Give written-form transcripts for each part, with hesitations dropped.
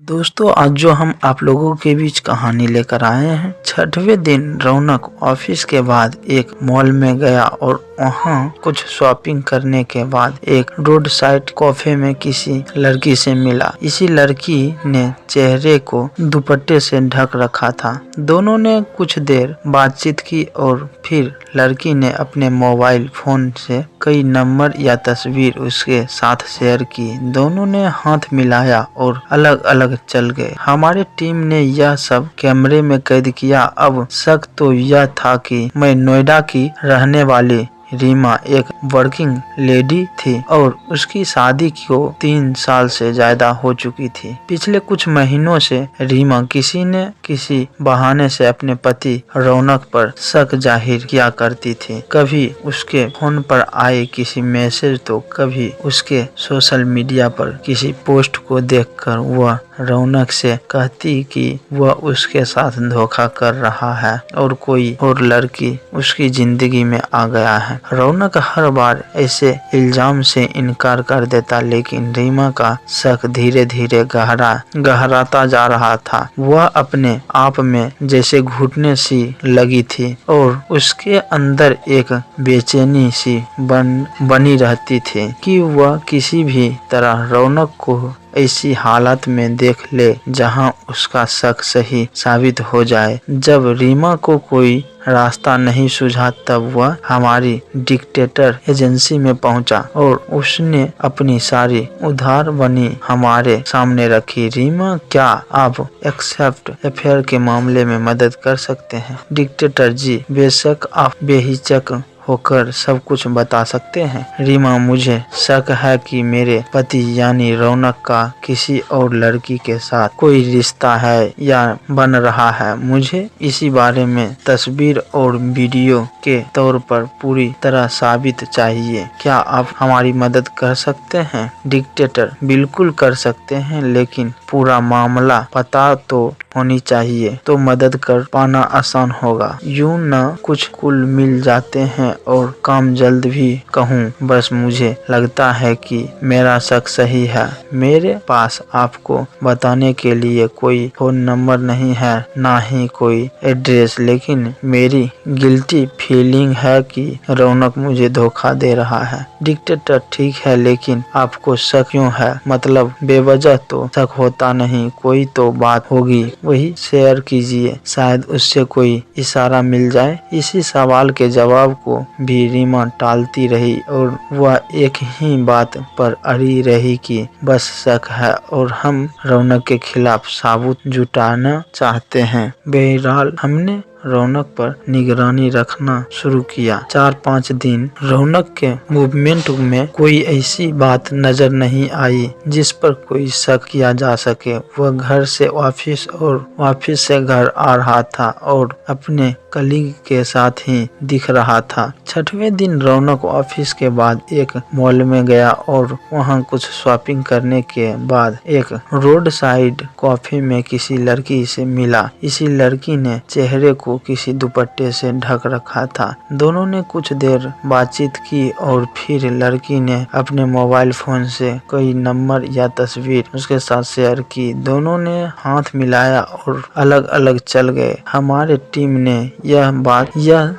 दोस्तों, आज जो हम आप लोगों के बीच कहानी लेकर आए हैं, छठवें दिन रौनक ऑफिस के बाद एक मॉल में गया और वहां कुछ शॉपिंग करने के बाद एक रोड साइड कैफे में किसी लड़की से मिला। इसी लड़की ने चेहरे को दुपट्टे से ढक रखा था। दोनों ने कुछ देर बातचीत की और फिर लड़की ने अपने मोबाइल फोन से कई नंबर या तस्वीर उसके साथ शेयर की। दोनों ने हाथ मिलाया और अलग अलग चल गए। हमारे टीम ने यह सब कैमरे में कैद किया। अब शक तो यह था कि मैं नोएडा की रहने वाली रीमा एक वर्किंग लेडी थी और उसकी शादी को 3 साल से ज्यादा हो चुकी थी। पिछले कुछ महीनों से रीमा किसी न किसी बहाने से अपने पति रौनक पर शक जाहिर किया करती थी। कभी उसके फोन पर आए किसी मैसेज तो कभी उसके सोशल मीडिया पर किसी पोस्ट को देखकर वह रौनक से कहती कि वह उसके साथ धोखा कर रहा है और कोई और लड़की उसकी जिंदगी में आ गया है। रौनक हर बार ऐसे इल्जाम से इनकार कर देता, लेकिन रीमा का शक धीरे धीरे गहराता जा रहा था। वह अपने आप में जैसे घुटने सी लगी थी और उसके अंदर एक बेचैनी सी बनी रहती थी कि वह किसी भी तरह रौनक को ऐसी हालत में देख ले जहां उसका शक सही साबित हो जाए। जब रीमा को कोई रास्ता नहीं सूझा तब वह हमारी डिक्टेटर एजेंसी में पहुंचा और उसने अपनी सारी उधार बनी हमारे सामने रखी। रीमा, क्या आप एक्सेप्ट अफेयर के मामले में मदद कर सकते हैं? डिक्टेटर जी, बेशक, आप बेहिचक होकर सब कुछ बता सकते हैं। रीमा, मुझे शक है कि मेरे पति यानी रौनक का किसी और लड़की के साथ कोई रिश्ता है या बन रहा है। मुझे इसी बारे में तस्वीर और वीडियो के तौर पर पूरी तरह साबित चाहिए। क्या आप हमारी मदद कर सकते हैं? डिक्टेटर, बिल्कुल कर सकते हैं, लेकिन पूरा मामला पता तो होनी चाहिए तो मदद कर पाना आसान होगा। यूं न कुछ कुल मिल जाते हैं और काम जल्द भी कहूँ। बस मुझे लगता है कि मेरा शक सही है। मेरे पास आपको बताने के लिए कोई फोन नंबर नहीं है, ना ही कोई एड्रेस, लेकिन मेरी गिल्टी फीलिंग है कि रौनक मुझे धोखा दे रहा है। डिक्टेटर, ठीक है, लेकिन आपको शक क्यों है? मतलब बेवजह तो शक होता नहीं, कोई तो बात होगी, वही शेयर कीजिए, शायद उससे कोई इशारा मिल जाए। इसी सवाल के जवाब को भी रीमा टालती रही और वह एक ही बात पर अड़ी रही कि बस शक है और हम रौनक के खिलाफ सबूत जुटाना चाहते हैं। बहरहाल हमने रौनक पर निगरानी रखना शुरू किया। 4-5 दिन रौनक के मूवमेंट में कोई ऐसी बात नजर नहीं आई जिस पर कोई शक किया जा सके। वह घर से ऑफिस और ऑफिस से घर आ रहा था और अपने कलीग के साथ ही दिख रहा था। 6वें दिन रौनक ऑफिस के बाद एक मॉल में गया और वहां कुछ शॉपिंग करने के बाद एक रोड साइड कैफे में किसी लड़की से मिला। इसी लड़की ने चेहरे को किसी दुपट्टे से ढक रखा था। दोनों ने कुछ देर बातचीत की और फिर लड़की ने अपने मोबाइल फोन से कई नंबर या तस्वीर उसके साथ शेयर की। दोनों ने हाथ मिलाया और अलग अलग चल गए। हमारे टीम ने यह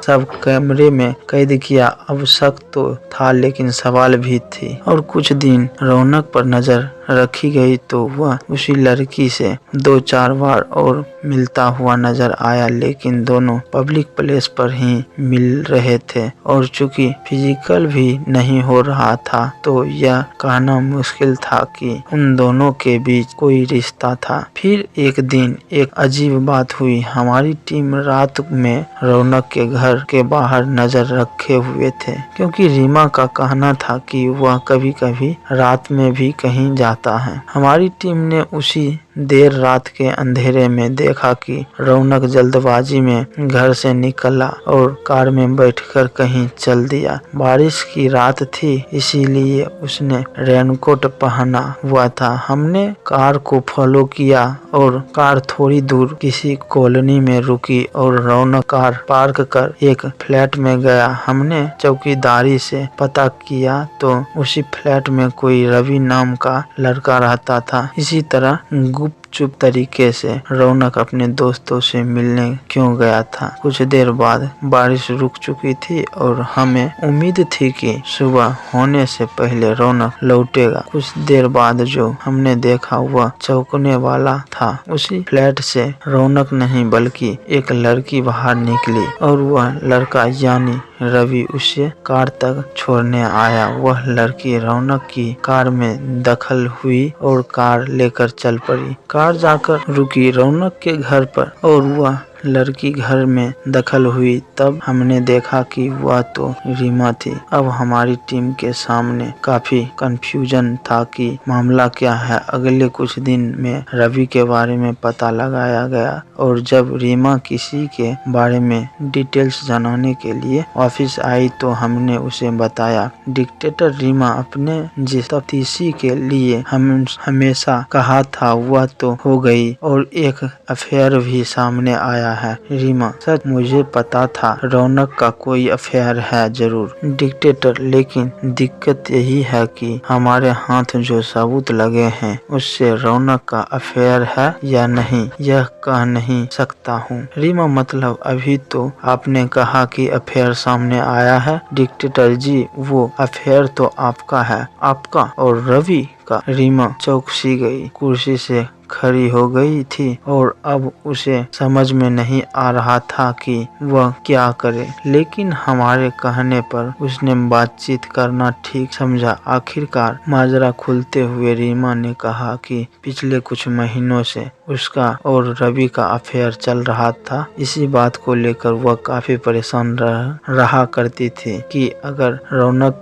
सब कैमरे में कैद किया। अब शक तो था, लेकिन सवाल भी थी और कुछ दिन रौनक पर नजर रखी गई तो वह उसी लड़की से 2-4 बार और मिलता हुआ नजर आया, लेकिन दोनों पब्लिक प्लेस पर ही मिल रहे थे और चूंकि फिजिकल भी नहीं हो रहा था तो यह कहना मुश्किल था कि उन दोनों के बीच कोई रिश्ता था। फिर एक दिन एक अजीब बात हुई। हमारी टीम रात में रौनक के घर के बाहर नजर रखे हुए थे, क्योंकि रीमा का कहना था कि वह कभी कभी रात में भी कहीं जाता है। हमारी टीम ने उसी देर रात के अंधेरे में देखा कि रौनक जल्दबाजी में घर से निकला और कार में बैठकर कहीं चल दिया। बारिश की रात थी, इसीलिए उसने रेनकोट पहना हुआ था। हमने कार को फॉलो किया और कार थोड़ी दूर किसी कॉलोनी में रुकी और रौनक कार पार्क कर एक फ्लैट में गया। हमने चौकीदारी से पता किया तो उसी फ्लैट में कोई रवि नाम का लड़का रहता था। इसी तरह गुपचुप तरीके से रौनक अपने दोस्तों से मिलने क्यों गया था। कुछ देर बाद बारिश रुक चुकी थी और हमें उम्मीद थी कि सुबह होने से पहले रौनक लौटेगा। कुछ देर बाद जो हमने देखा वह चौंकने वाला था। उसी फ्लैट से रौनक नहीं बल्कि एक लड़की बाहर निकली और वह लड़का यानी रवि उसे कार तक छोड़ने आया। वह लड़की रौनक की कार में दखल हुई और कार लेकर चल पड़ी। कार जाकर रुकी रौनक के घर पर और वह लड़की घर में दखल हुई। तब हमने देखा कि वह तो रीमा थी। अब हमारी टीम के सामने काफी कंफ्यूजन था कि मामला क्या है। अगले कुछ दिन में रवि के बारे में पता लगाया गया और जब रीमा किसी के बारे में डिटेल्स जानने के लिए ऑफिस आई तो हमने उसे बताया। डिक्टेटर रीमा अपने जिस तफ्तीशी के लिए हम हमेशा कहा था वह तो हो गई और एक अफेयर भी सामने आया है। रीमा, सच मुझे पता था रौनक का कोई अफेयर है जरूर डिक्टेटर, लेकिन दिक्कत यही है कि हमारे हाथ जो सबूत लगे हैं उससे रौनक का अफेयर है या नहीं यह कह नहीं सकता हूँ। रीमा, मतलब अभी तो आपने कहा कि अफेयर सामने आया है। डिक्टेटर जी, वो अफेयर तो आपका है। आपका और रवि का। रीमा चौंक सी गई, कुर्सी से खड़ी हो गई थी और अब उसे समझ में नहीं आ रहा था कि वह क्या करे, लेकिन हमारे कहने पर उसने बातचीत करना ठीक समझा। आखिरकार माजरा खुलते हुए रीमा ने कहा कि पिछले कुछ महीनों से उसका और रवि का अफेयर चल रहा था। इसी बात को लेकर वह काफी परेशान रहा करती थी कि अगर रौनक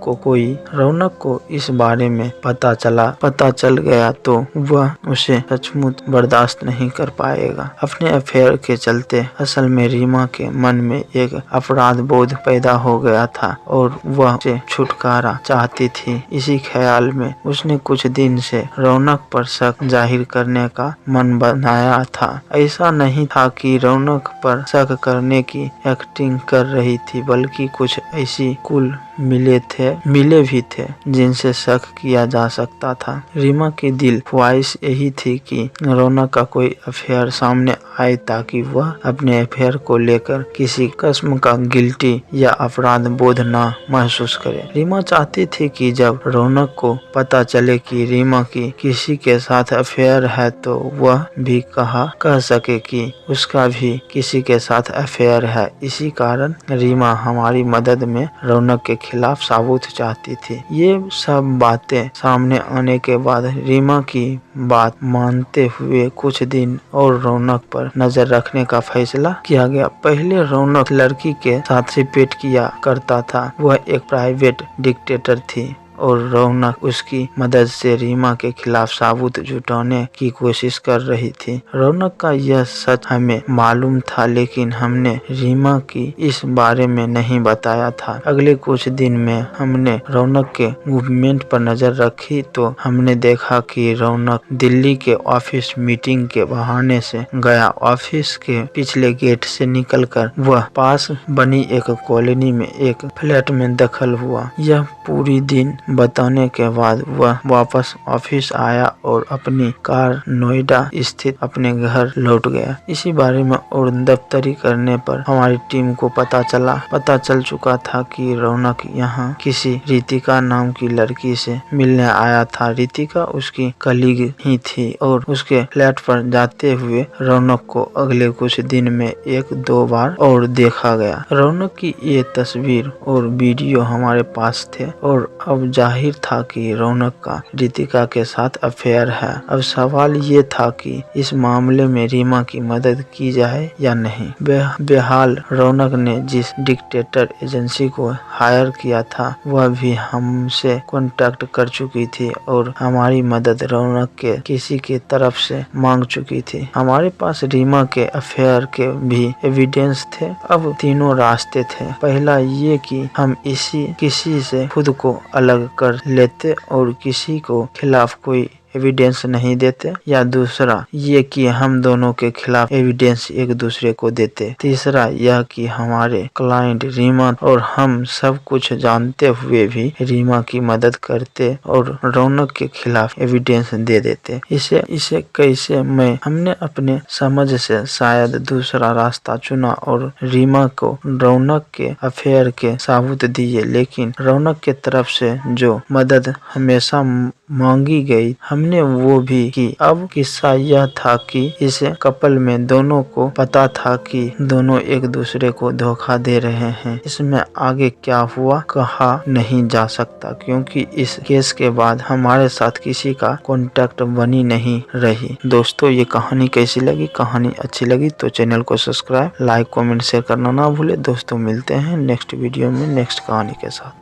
को इस बारे में पता चल गया तो वह उसे सचमुच बर्दाश्त नहीं कर पाएगा। अपने अफेयर के चलते असल में रीमा के मन में एक अपराध बोध पैदा हो गया था और वह से छुटकारा चाहती थी। इसी ख्याल में उसने कुछ दिन से रौनक पर शक जाहिर करने का मन बनाया था। ऐसा नहीं था कि रौनक पर शक करने की एक्टिंग कर रही थी, बल्कि कुछ ऐसी कुल मिले भी थे जिनसे शक किया जा सकता था। रीमा की दिल ख्वाहिश यही थी कि रौनक का कोई अफेयर सामने आए ताकि वह अपने अफेयर को लेकर किसी किस्म का गिल्टी या अपराध बोध न महसूस करे। रीमा चाहती थी कि जब रौनक को पता चले कि रीमा की किसी के साथ अफेयर है तो वह भी कह सके कि उसका भी किसी के साथ अफेयर है। इसी कारण रीमा हमारी मदद में रौनक के खिलाफ सबूत चाहती थी। ये सब बातें सामने आने के बाद रीमा की बात मानते हुए कुछ दिन और रौनक पर नजर रखने का फैसला किया गया। पहले रौनक लड़की के साथ रिपीट किया करता था। वह एक प्राइवेट डिक्टेटर थी और रौनक उसकी मदद से रीमा के खिलाफ सबूत जुटाने की कोशिश कर रही थी। रौनक का यह सच हमें मालूम था, लेकिन हमने रीमा की इस बारे में नहीं बताया था। अगले कुछ दिन में हमने रौनक के मूवमेंट पर नजर रखी तो हमने देखा कि रौनक दिल्ली के ऑफिस मीटिंग के बहाने से गया। ऑफिस के पिछले गेट से निकलकर वह पास बनी एक कॉलोनी में एक फ्लैट में दखल हुआ। यह पूरी दिन बताने के बाद वह वापस ऑफिस आया और अपनी कार नोएडा स्थित अपने घर लौट गया। इसी बारे में और दफ्तरी करने पर हमारी टीम को पता चल चुका था कि रौनक यहाँ किसी रितिका नाम की लड़की से मिलने आया था। रितिका उसकी कलीग ही थी और उसके फ्लैट पर जाते हुए रौनक को अगले कुछ दिन में 1-2 बार और देखा गया। रौनक की ये तस्वीर और वीडियो हमारे पास थे और अब जाहिर था कि रौनक का रितिका के साथ अफेयर है। अब सवाल ये था कि इस मामले में रीमा की मदद की जाए या नहीं। बेहाल रौनक ने जिस डिक्टेटर एजेंसी को हायर किया था वह भी हमसे कांटेक्ट कर चुकी थी और हमारी मदद रौनक के किसी की तरफ से मांग चुकी थी। हमारे पास रीमा के अफेयर के भी एविडेंस थे। अब तीनों रास्ते थे। पहला ये कि हम किसी से खुद को अलग कर लेते और किसी को खिलाफ कोई एविडेंस नहीं देते, या दूसरा ये कि हम दोनों के खिलाफ एविडेंस एक दूसरे को देते। तीसरा यह कि हमारे क्लाइंट रीमा और हम सब कुछ जानते हुए भी रीमा की मदद करते और रौनक के खिलाफ एविडेंस दे देते। इसे कैसे हमने अपने समझ से शायद दूसरा रास्ता चुना और रीमा को रौनक के अफेयर के सबूत दिए, लेकिन रौनक के तरफ से जो मदद हमेशा मांगी गई हमने वो भी की। अब किस्सा यह था कि इस कपल में दोनों को पता था कि दोनों एक दूसरे को धोखा दे रहे हैं। इसमें आगे क्या हुआ कहा नहीं जा सकता, क्योंकि इस केस के बाद हमारे साथ किसी का कांटेक्ट बनी नहीं रही। दोस्तों, ये कहानी कैसी लगी? कहानी अच्छी लगी तो चैनल को सब्सक्राइब, लाइक, कमेंट, शेयर करना ना भूले। दोस्तों, मिलते हैं नेक्स्ट वीडियो में नेक्स्ट कहानी के साथ।